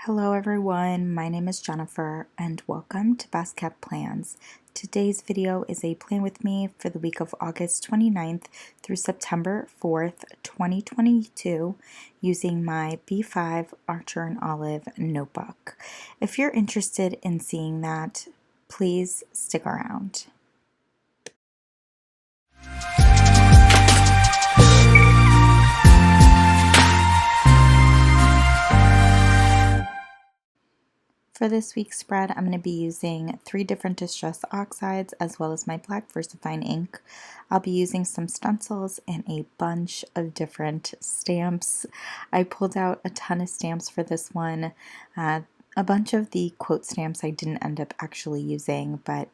Hello everyone, my name is Jennifer and welcome to Best Kept Plans. Today's video is a plan with me for the week of August 29th through September 4th, 2022 using my B5 Archer and Olive notebook. If you're interested in seeing that, please stick around. For this week's spread, I'm going to be using 3 different distress oxides as well as my black VersaFine ink. I'll be using some stencils and a bunch of different stamps. I pulled out a ton of stamps for this one. A bunch of the quote stamps I didn't end up actually using, but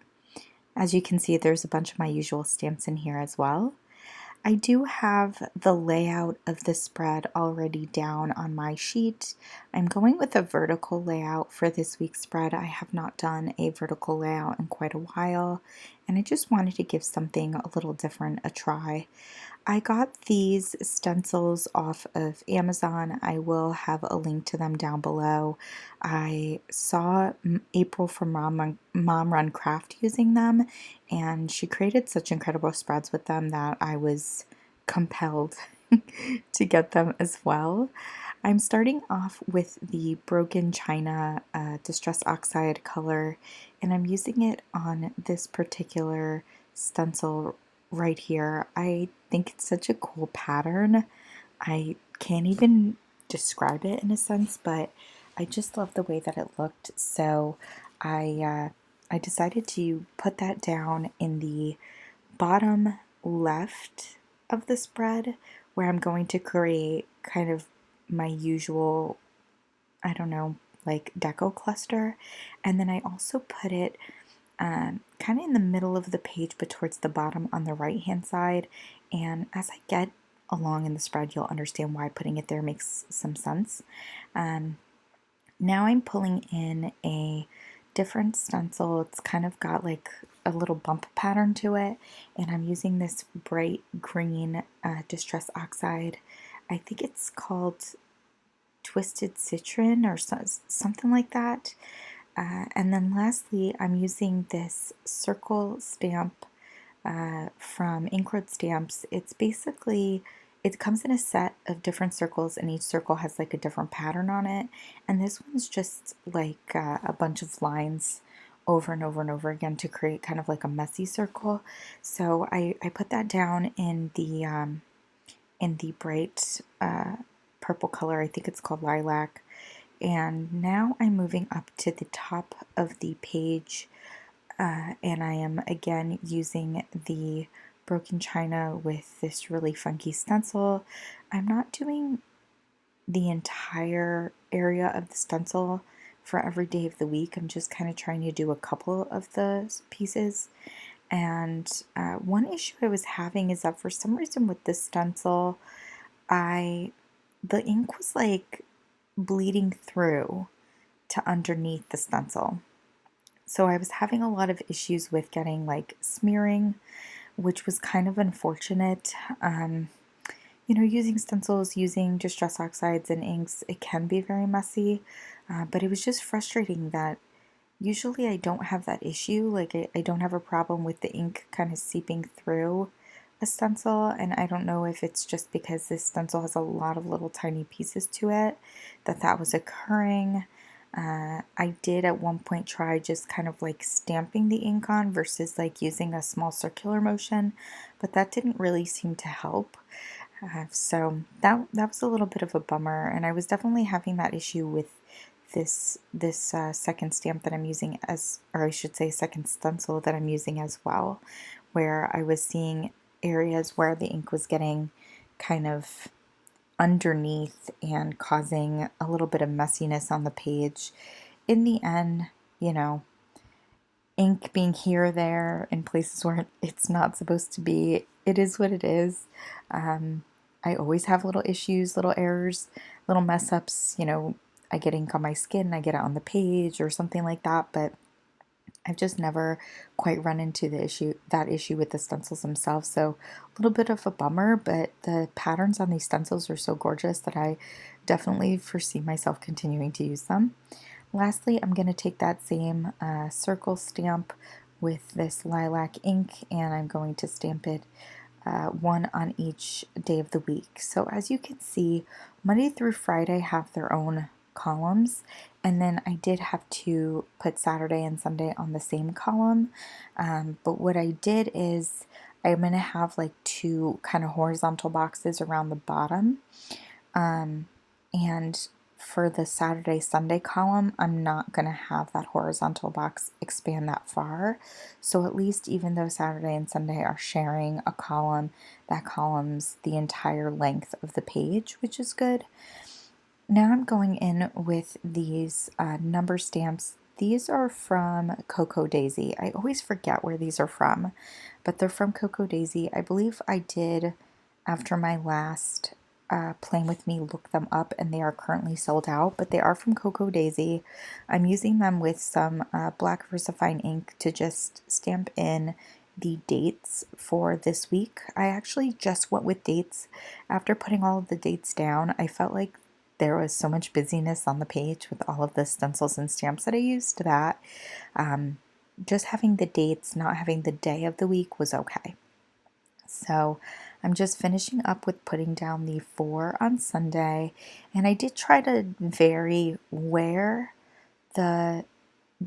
as you can see, there's a bunch of my usual stamps in here as well. I do have the layout of the spread already down on my sheet. I'm going with a vertical layout for this week's spread. I have not done a vertical layout in quite a while, and I just wanted to give something a little different a try. I got these stencils off of Amazon. I will have a link to them down below. I saw April from Mom Run Craft using them, and she created such incredible spreads with them that I was compelled to get them as well. I'm starting off with the Broken China Distress Oxide color, and I'm using it on this particular stencil right here. I think it's such a cool pattern. I can't even describe it in a sense, but I just love the way that it looked. So I decided to put that down in the bottom left of the spread where I'm going to create kind of my usual, I don't know, like deco cluster. And then I also put it kind of in the middle of the page but towards the bottom on the right hand side, and as I get along in the spread you'll understand why putting it there makes some sense. Now I'm pulling in a different stencil. It's kind of got like a little bump pattern to it, and I'm using this bright green Distress Oxide. I think it's called Twisted Citron or something like that. And then lastly, I'm using this circle stamp from Inkroad Stamps. It's basically, it comes in a set of different circles and each circle has like a different pattern on it. And this one's just like a bunch of lines over and over and over again to create kind of like a messy circle. So I put that down in the bright purple color. I think it's called Lilac. And now I'm moving up to the top of the page, and I am again using the Broken China with this really funky stencil. I'm not doing the entire area of the stencil for every day of the week. I'm just kind of trying to do a couple of the pieces. And one issue I was having is that for some reason with this stencil, the ink was like bleeding through to underneath the stencil. So I was having a lot of issues with getting like smearing, which was kind of unfortunate. You know, using stencils, using distress oxides and inks, it can be very messy, but it was just frustrating that usually I don't have that issue. Like I don't have a problem with the ink kind of seeping through a stencil, and I don't know if it's just because this stencil has a lot of little tiny pieces to it that was occurring. I did at one point try just kind of like stamping the ink on versus like using a small circular motion, but that didn't really seem to help. So that was a little bit of a bummer, and I was definitely having that issue with this second stamp that I'm using or I should say second stencil that I'm using as well, where I was seeing areas where the ink was getting kind of underneath and causing a little bit of messiness on the page. In the end, you know, ink being here or there in places where it's not supposed to be, it is what it is. I always have little issues, little errors, little mess ups, you know, I get ink on my skin, I get it on the page or something like that, but I've just never quite run into that issue with the stencils themselves, so a little bit of a bummer, but the patterns on these stencils are so gorgeous that I definitely foresee myself continuing to use them. Lastly, I'm going to take that same circle stamp with this lilac ink, and I'm going to stamp it one on each day of the week. So as you can see, Monday through Friday have their own columns, and then I did have to put Saturday and Sunday on the same column. But what I did is I'm going to have like two kind of horizontal boxes around the bottom. And for the Saturday Sunday column, I'm not going to have that horizontal box expand that far. So at least even though Saturday and Sunday are sharing a column, that column's the entire length of the page, which is good. Now I'm going in with these number stamps. These are from Cocoa Daisy. I always forget where these are from, but they're from Cocoa Daisy. I believe I did, after my last Playing With Me, look them up, and they are currently sold out, but they are from Cocoa Daisy. I'm using them with some black VersaFine ink to just stamp in the dates for this week. I actually just went with dates. After putting all of the dates down, I felt like there was so much busyness on the page with all of the stencils and stamps that I used to that. Just having the dates, not having the day of the week was okay. So I'm just finishing up with putting down the 4 on Sunday, and I did try to vary where the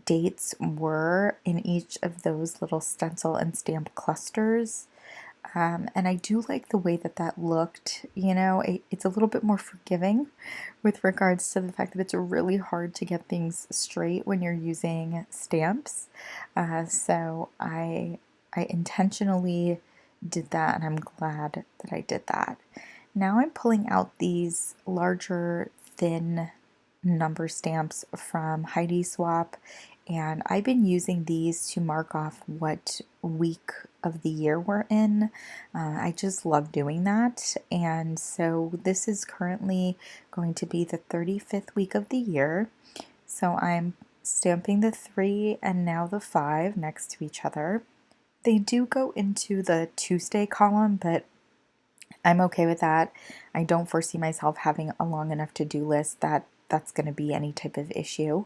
dates were in each of those little stencil and stamp clusters. And I do like the way that that looked. You know, it's a little bit more forgiving with regards to the fact that it's really hard to get things straight when you're using stamps. So I intentionally did that, and I'm glad that I did that. Now I'm pulling out these larger, thin number stamps from Heidi Swap, and I've been using these to mark off what week of the year we're in. I just love doing that, and so this is currently going to be the 35th week of the year. So I'm stamping the 3 and now the 5 next to each other. They do go into the Tuesday column, but I'm okay with that. I don't foresee myself having a long enough to-do list that that's going to be any type of issue.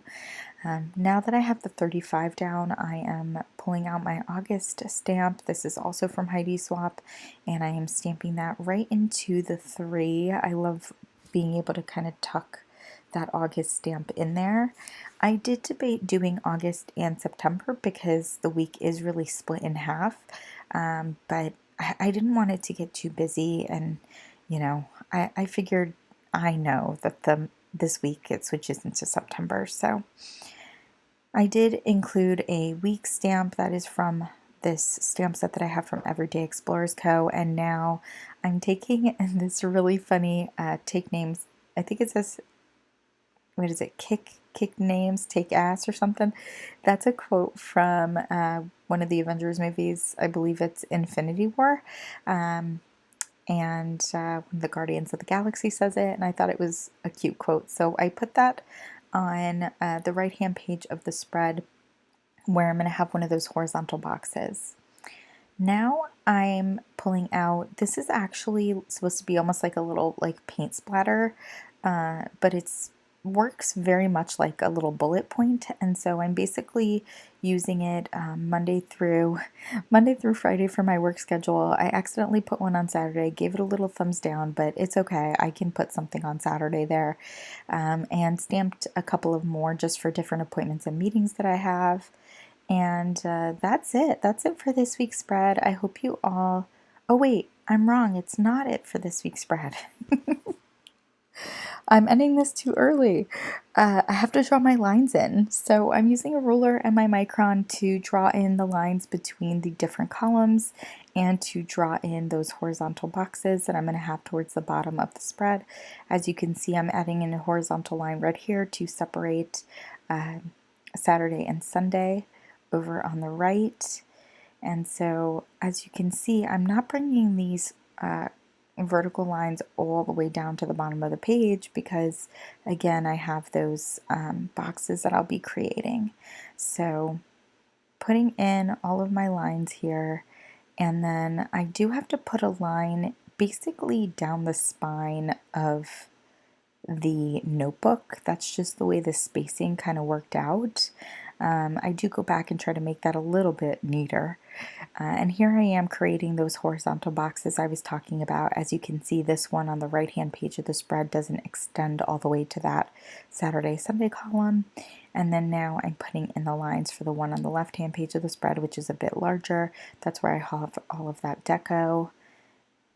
Now that I have the 35 down, I am pulling out my August stamp. This is also from Heidi Swap, and I am stamping that right into the 3. I love being able to kind of tuck that August stamp in there. I did debate doing August and September because the week is really split in half, but I didn't want it to get too busy, and you know, I figured I know that this week it switches into September, so I did include a week stamp that is from this stamp set that I have from Everyday Explorers Co. And now I'm taking this really funny take names. I think it says, what is it? Kick names, take ass or something. That's a quote from one of the Avengers movies. I believe it's Infinity War. And one of the Guardians of the Galaxy says it, and I thought it was a cute quote. So I put that on the right-hand page of the spread where I'm going to have one of those horizontal boxes. Now I'm pulling out, this is actually supposed to be almost like a little like paint splatter, but it's works very much like a little bullet point, and so I'm basically using it Monday through Friday for my work schedule. I accidentally put one on Saturday, gave it a little thumbs down, but it's okay. I can put something on Saturday there, and stamped a couple of more just for different appointments and meetings that I have. And that's it. That's it for this week's spread. I hope you all... Oh wait, I'm wrong. It's not it for this week's spread. I'm ending this too early. I have to draw my lines in. So I'm using a ruler and my micron to draw in the lines between the different columns and to draw in those horizontal boxes that I'm going to have towards the bottom of the spread. As you can see, I'm adding in a horizontal line right here to separate Saturday and Sunday over on the right. And so as you can see, I'm not bringing these vertical lines all the way down to the bottom of the page because again I have those boxes that I'll be creating. So putting in all of my lines here, and then I do have to put a line basically down the spine of the notebook. That's just the way the spacing kind of worked out. I do go back and try to make that a little bit neater. And here I am creating those horizontal boxes I was talking about. As you can see, this one on the right hand page of the spread doesn't extend all the way to that Saturday Sunday column. And then now I'm putting in the lines for the one on the left hand page of the spread, which is a bit larger. That's where I have all of that deco.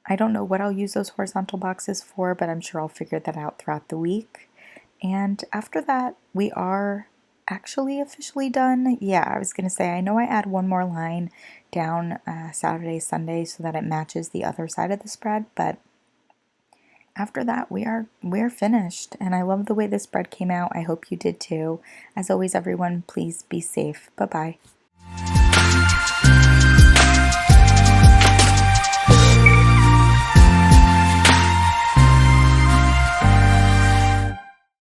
I don't know what I'll use those horizontal boxes for, but I'm sure I'll figure that out throughout the week. And after that, we are actually officially done. Yeah, I was going to say, I know I add one more line down Saturday, Sunday so that it matches the other side of the spread, but after that, we're finished. And I love the way this spread came out. I hope you did too. As always, everyone, please be safe. Bye-bye.